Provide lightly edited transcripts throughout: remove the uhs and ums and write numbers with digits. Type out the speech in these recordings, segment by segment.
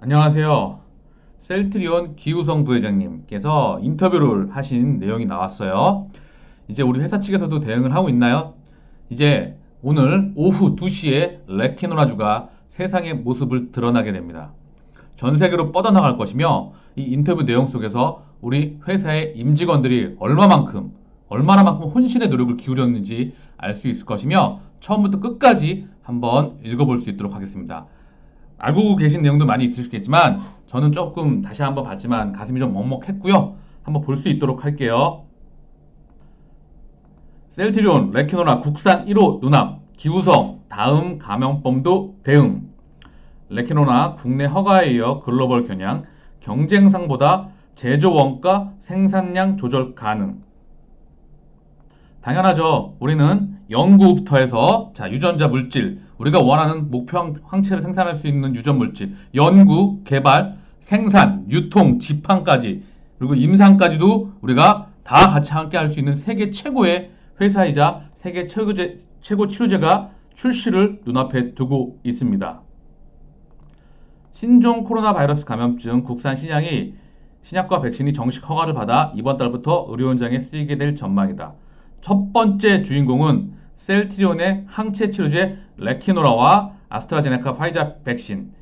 안녕하세요. 셀트리온 기우성 부회장님께서 인터뷰를 하신 내용이 나왔어요. 이제 우리 회사 측에서도 대응을 하고 있나요? 이제 오늘 오후 2시에 레키노라주가 세상의 모습을 드러나게 됩니다. 전 세계로 뻗어나갈 것이며 이 인터뷰 내용 속에서 우리 회사의 임직원들이 얼마나만큼 혼신의 노력을 기울였는지 알 수 있을 것이며 처음부터 끝까지 한번 읽어볼 수 있도록 하겠습니다. 알고 계신 내용도 많이 있으시겠지만 저는 조금 다시 한번 봤지만 가슴이 좀 먹먹했고요. 한번 볼 수 있도록 할게요. 셀트리온, 레키노라 국산 1호 누납, 기우성 다음 감염범도 대응. 레키노라 국내 허가에 이어 글로벌 겨냥, 경쟁상보다 제조 원가, 생산량 조절 가능. 당연하죠. 우리는 연구부터 해서 유전자 물질, 우리가 원하는 목표 항체를 생산할 수 있는 유전 물질, 연구, 개발, 생산, 유통, 지판까지 그리고 임상까지도 우리가 다 같이 함께 할 수 있는 세계 최고의 회사이자 세계 최고 치료제가 출시를 눈앞에 두고 있습니다. 신종 코로나 바이러스 감염증 국산 신약과 백신이 정식 허가를 받아 이번 달부터 의료 현장에 쓰이게 될 전망이다. 첫 번째 주인공은 셀트리온의 항체 치료제 레키노라와 아스트라제네카 파이자 백신.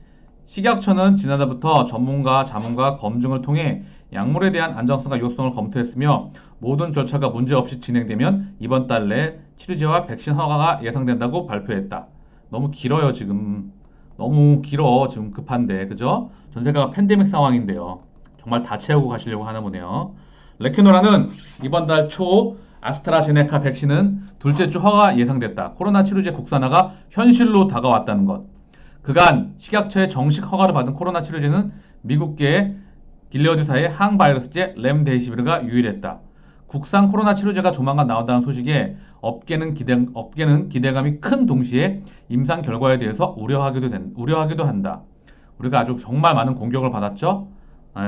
식약처는 지난달부터 전문가 자문과 검증을 통해 약물에 대한 안정성과 유효성을 검토했으며 모든 절차가 문제없이 진행되면 이번 달 내 치료제와 백신 허가가 예상된다고 발표했다. 너무 길어요, 지금. 너무 길어, 지금 급한데, 그죠? 전 세계가 팬데믹 상황인데요. 정말 다 채우고 가시려고 하나 보네요. 레키노라는 이번 달 초, 아스트라제네카 백신은 둘째 주 허가 예상됐다. 코로나 치료제 국산화가 현실로 다가왔다는 것. 그간 식약처의 정식 허가를 받은 코로나 치료제는 미국계 길레어드사의 항바이러스제 렘데시비르가 유일했다. 국산 코로나 치료제가 조만간 나온다는 소식에 업계는 기대감이 큰 동시에 임상 결과에 대해서 우려하기도 한다. 우리가 아주 정말 많은 공격을 받았죠.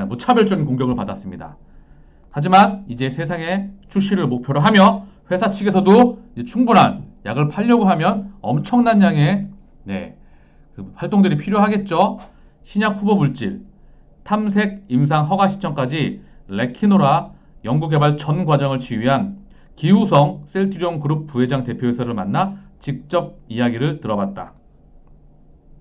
무차별적인 공격을 받았습니다. 하지만 이제 세상에 출시를 목표로 하며 회사 측에서도 이제 충분한 약을 팔려고 하면 엄청난 양의 그 활동들이 필요하겠죠. 신약 후보 물질, 탐색 임상 허가 시점까지 레키노라 연구개발 전 과정을 지휘한 기우성 셀트리온 그룹 부회장 대표이사를 만나 직접 이야기를 들어봤다.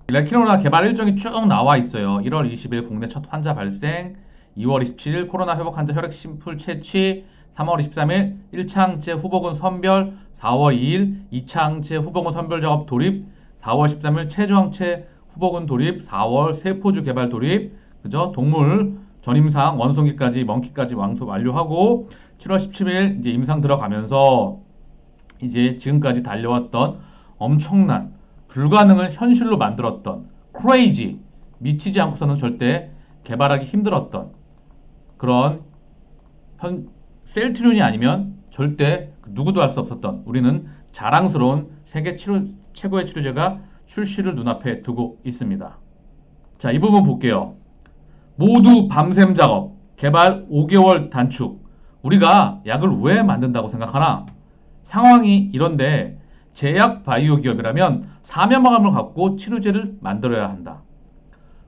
레키노라 개발 일정이 쭉 나와 있어요. 1월 20일 국내 첫 환자 발생, 2월 27일 코로나 회복 환자 혈액 심플 채취, 3월 23일 1차 항체 후보군 선별, 4월 2일 2차 항체 후보군 선별 작업 돌입, 4월 13일 최종 항체 후보군 돌입, 4월 세포주 개발 돌입, 그죠? 동물 전임상 원숭이까지 멍키까지 완료하고 7월 17일 이제 임상 들어가면서 이제 지금까지 달려왔던 엄청난 불가능을 현실로 만들었던 크레이지 미치지 않고서는 절대 개발하기 힘들었던 그런 셀트리온이 아니면 절대 누구도 할 수 없었던 우리는 자랑스러운 세계 최고의 치료제가 출시를 눈앞에 두고 있습니다. 자, 이 부분 볼게요. 모두 밤샘 작업, 개발 5개월 단축. 우리가 약을 왜 만든다고 생각하나? 상황이 이런데 제약 바이오 기업이라면 사명감을 갖고 치료제를 만들어야 한다.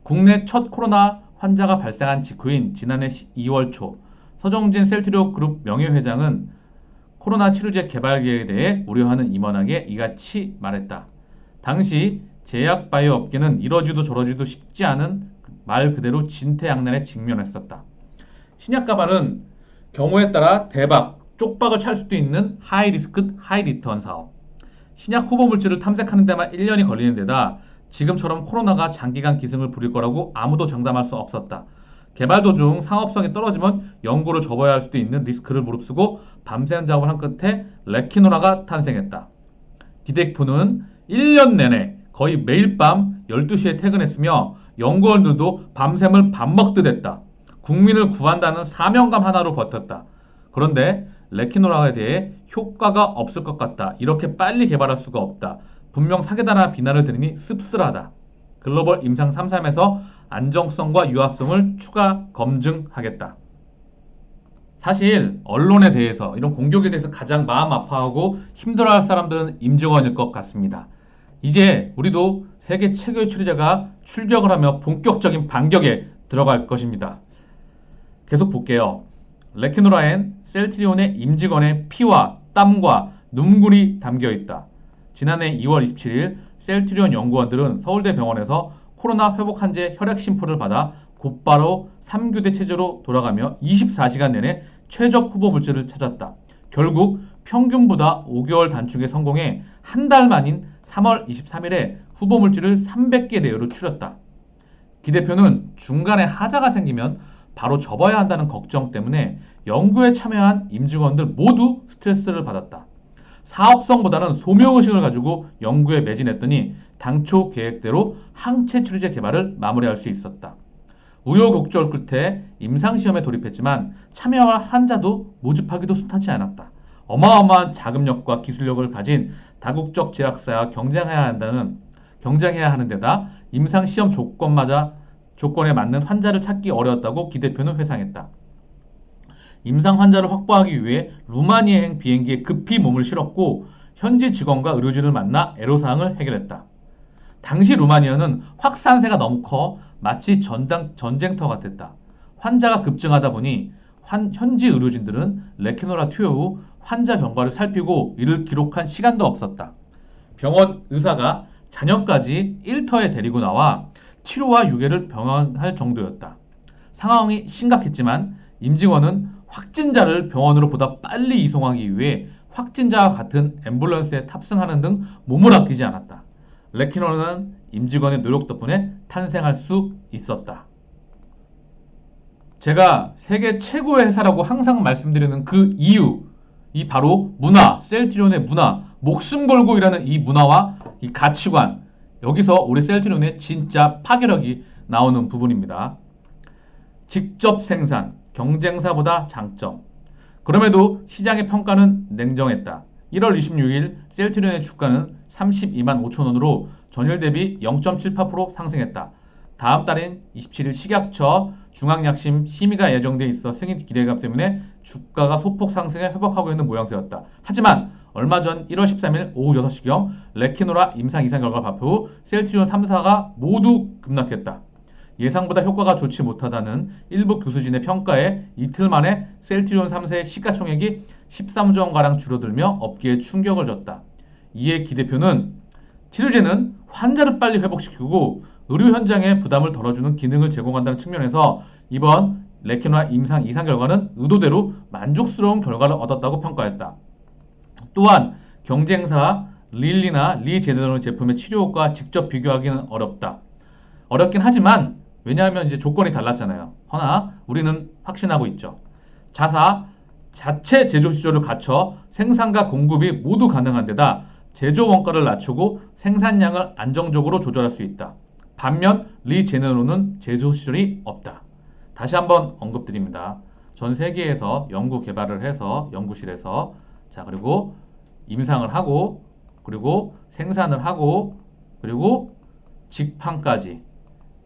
국내 첫 코로나 환자가 발생한 직후인 지난해 2월 초 서정진 셀트리온 그룹 명예회장은 코로나 치료제 개발 계획에 대해 우려하는 임원에게 이같이 말했다. 당시 제약 바이오 업계는 이러지도 저러지도 쉽지 않은 말 그대로 진퇴양난에 직면했었다. 신약 개발은 경우에 따라 대박, 쪽박을 찰 수도 있는 하이 리스크, 하이 리턴 사업. 신약 후보 물질을 탐색하는 데만 1년이 걸리는 데다 지금처럼 코로나가 장기간 기승을 부릴 거라고 아무도 장담할 수 없었다. 개발 도중 상업성이 떨어지면 연구를 접어야 할 수도 있는 리스크를 무릅쓰고 밤샘 작업을 한 끝에 레키노라가 탄생했다. 기대표는 1년 내내 거의 매일 밤 12시에 퇴근했으며 연구원들도 밤샘을 밥 먹듯 했다. 국민을 구한다는 사명감 하나로 버텼다. 그런데 레키노라에 대해 효과가 없을 것 같다. 이렇게 빨리 개발할 수가 없다. 분명 사기다나 비난을 들으니 씁쓸하다. 글로벌 임상 3, 3에서 안정성과 유효성을 추가 검증하겠다. 사실 언론에 대해서 이런 공격에 대해서 가장 마음 아파하고 힘들어할 사람들은 임직원일 것 같습니다. 이제 우리도 세계 최고의 치료제가 출격을 하며 본격적인 반격에 들어갈 것입니다. 계속 볼게요. 레케노라엔 셀트리온의 임직원의 피와 땀과 눈물이 담겨 있다. 지난해 2월 27일 셀트리온 연구원들은 서울대 병원에서 코로나 회복 환자의 혈액 심표를 받아 곧바로 3교대 체제로 돌아가며 24시간 내내 최적 후보 물질을 찾았다. 결국 평균보다 5개월 단축에 성공해 한 달 만인 3월 23일에 후보 물질을 300개 내외로 추렸다. 기 대표는 중간에 하자가 생기면 바로 접어야 한다는 걱정 때문에 연구에 참여한 임직원들 모두 스트레스를 받았다. 사업성보다는 소명의식을 가지고 연구에 매진했더니 당초 계획대로 항체 치료제 개발을 마무리할 수 있었다. 우여곡절 끝에 임상시험에 돌입했지만 참여할 환자도 모집하기도 순탄치 않았다. 어마어마한 자금력과 기술력을 가진 다국적 제약사와 경쟁해야 하는 데다 임상시험 조건에 맞는 환자를 찾기 어려웠다고 기 대표는 회상했다. 임상 환자를 확보하기 위해 루마니아행 비행기에 급히 몸을 실었고 현지 직원과 의료진을 만나 애로사항을 해결했다. 당시 루마니아는 확산세가 너무 커 마치 전쟁터 같았다. 환자가 급증하다 보니 현지 의료진들은 레케노라 투여 후 환자 경과를 살피고 이를 기록한 시간도 없었다. 병원 의사가 자녀까지 일터에 데리고 나와 치료와 유괴를 병행할 정도였다. 상황이 심각했지만 임직원은 확진자를 병원으로 보다 빨리 이송하기 위해 확진자와 같은 앰뷸런스에 탑승하는 등 몸을 아끼지 않았다. 레케노라는 임직원의 노력 덕분에 탄생할 수 있었다. 제가 세계 최고의 회사라고 항상 말씀드리는 그 이유, 이 바로 문화, 셀트리온의 문화, 목숨 걸고 일하는 이 문화와 이 가치관, 여기서 우리 셀트리온의 진짜 파괴력이 나오는 부분입니다. 직접 생산, 경쟁사보다 장점. 그럼에도 시장의 평가는 냉정했다. 1월 26일 셀트리온의 주가는 32만 5천 원으로 전일 대비 0.78% 상승했다. 다음 달인 27일 식약처 중앙약품 심의가 예정돼 있어 승인 기대감 때문에 주가가 소폭 상승해 회복하고 있는 모양새였다. 하지만 얼마 전 1월 13일 오후 6시경 레케노라 임상 이상 결과 발표 후 셀트리온 3사가 모두 급락했다. 예상보다 효과가 좋지 못하다는 일부 교수진의 평가에 이틀 만에 셀트리온 3사의 시가총액이 13조 원가량 줄어들며 업계에 충격을 줬다. 이에 기 대표는 치료제는 환자를 빨리 회복시키고 의료 현장의 부담을 덜어주는 기능을 제공한다는 측면에서 이번 레케노라 임상 이상 결과는 의도대로 만족스러운 결과를 얻었다고 평가했다. 또한 경쟁사 릴리나 리제네론 제품의 치료 효과와 직접 비교하기는 어렵다. 어렵긴 하지만 왜냐하면 이제 조건이 달랐잖아요. 허나 우리는 확신하고 있죠. 자체 제조 시설을 갖춰 생산과 공급이 모두 가능한 데다 제조 원가를 낮추고 생산량을 안정적으로 조절할 수 있다. 반면 리제네론은 제조 시설이 없다. 다시 한번 언급드립니다. 전 세계에서 연구 개발을 해서 연구실에서 그리고 임상을 하고 그리고 생산을 하고 그리고 직판까지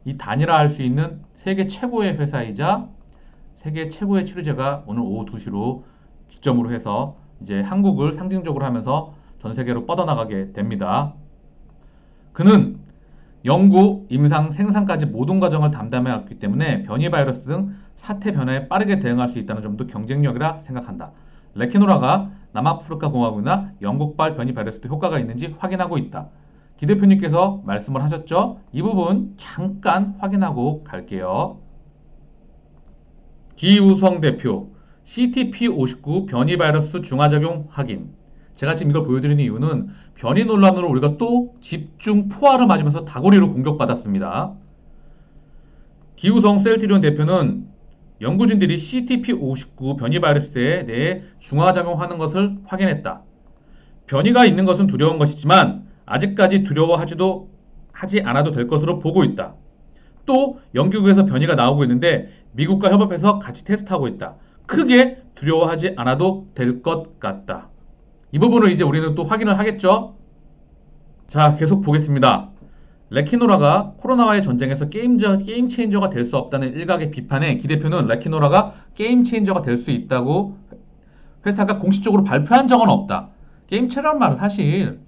이 단일화할 수 있는 세계 최고의 회사이자 세계 최고의 치료제가 오늘 오후 2시로 기점으로 해서 이제 한국을 상징적으로 하면서 전 세계로 뻗어나가게 됩니다. 그는 연구, 임상, 생산까지 모든 과정을 담당해왔기 때문에 변이 바이러스 등 사태 변화에 빠르게 대응할 수 있다는 점도 경쟁력이라 생각한다. 레케노라가 남아프리카 공화국이나 영국발 변이 바이러스도 효과가 있는지 확인하고 있다. 기 대표님께서 말씀을 하셨죠? 이 부분 잠깐 확인하고 갈게요. 기우성 대표, CTP59 변이 바이러스 중화작용 확인. 제가 지금 이걸 보여드리는 이유는 변이 논란으로 우리가 또 집중 포화를 맞으면서 다구리로 공격받았습니다. 기우성 셀트리온 대표는 연구진들이 CTP59 변이 바이러스에 대해 중화작용하는 것을 확인했다. 변이가 있는 것은 두려운 것이지만 아직까지 두려워하지 않아도 될 것으로 보고 있다. 또 영국에서 변이가 나오고 있는데 미국과 협업해서 같이 테스트하고 있다. 크게 두려워하지 않아도 될 것 같다. 이 부분을 이제 우리는 또 확인을 하겠죠? 자, 계속 보겠습니다. 레케노라가 코로나와의 전쟁에서 게임 체인저가 될 수 없다는 일각의 비판에 기 대표는 레케노라가 게임 체인저가 될 수 있다고 회사가 공식적으로 발표한 적은 없다. 게임 체인저란 말은 사실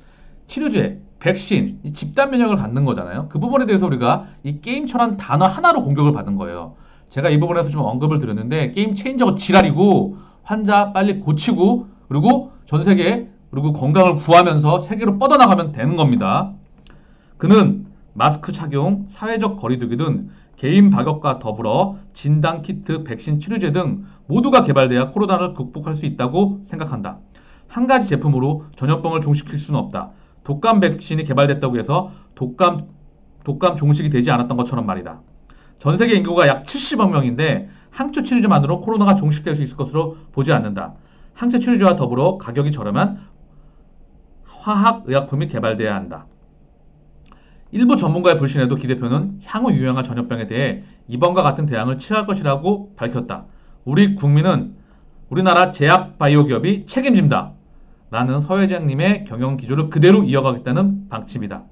치료제, 백신, 이 집단 면역을 갖는 거잖아요. 그 부분에 대해서 우리가 이 게임처럼 단어 하나로 공격을 받은 거예요. 제가 이 부분에서 좀 언급을 드렸는데 게임 체인저가 지랄이고 환자 빨리 고치고 그리고 전 세계 그리고 건강을 구하면서 세계로 뻗어나가면 되는 겁니다. 그는 마스크 착용, 사회적 거리두기 등 개인 방역과 더불어 진단 키트, 백신 치료제 등 모두가 개발돼야 코로나를 극복할 수 있다고 생각한다. 한 가지 제품으로 전염병을 종식시킬 수는 없다. 독감 백신이 개발됐다고 해서 독감 종식이 되지 않았던 것처럼 말이다. 전 세계 인구가 약 70억 명인데 항체 치료제만으로 코로나가 종식될 수 있을 것으로 보지 않는다. 항체 치료제와 더불어 가격이 저렴한 화학의약품이 개발돼야 한다. 일부 전문가의 불신에도 기 대표는 향후 유행할 전염병에 대해 이번과 같은 대응을 취할 것이라고 밝혔다. 우리 국민은 우리나라 제약 바이오 기업이 책임진다. 라는 서 회장님의 경영 기조를 그대로 이어가겠다는 방침이다.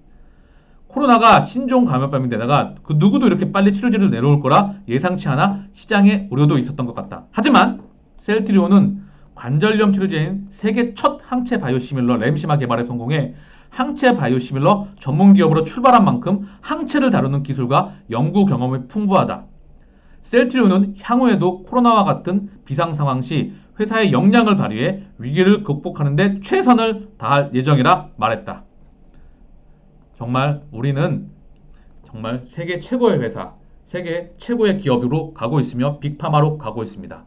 코로나가 신종 감염병인데다가 그 누구도 이렇게 빨리 치료제를 내놓을 거라 예상치 않아 시장에 우려도 있었던 것 같다. 하지만 셀트리온은 관절염 치료제인 세계 첫 항체 바이오시밀러 램시마 개발에 성공해 항체 바이오시밀러 전문 기업으로 출발한 만큼 항체를 다루는 기술과 연구 경험이 풍부하다. 셀트리온은 향후에도 코로나와 같은 비상 상황 시 회사의 역량을 발휘해 위기를 극복하는 데 최선을 다할 예정이라 말했다. 정말 우리는 정말 세계 최고의 회사, 세계 최고의 기업으로 가고 있으며 빅파마로 가고 있습니다.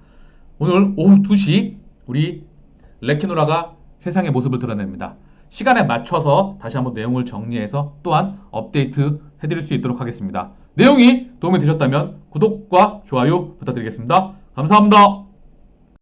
오늘 오후 2시 우리 레키노라가 세상의 모습을 드러냅니다. 시간에 맞춰서 다시 한번 내용을 정리해서 또한 업데이트 해드릴 수 있도록 하겠습니다. 내용이 도움이 되셨다면 구독과 좋아요 부탁드리겠습니다. 감사합니다.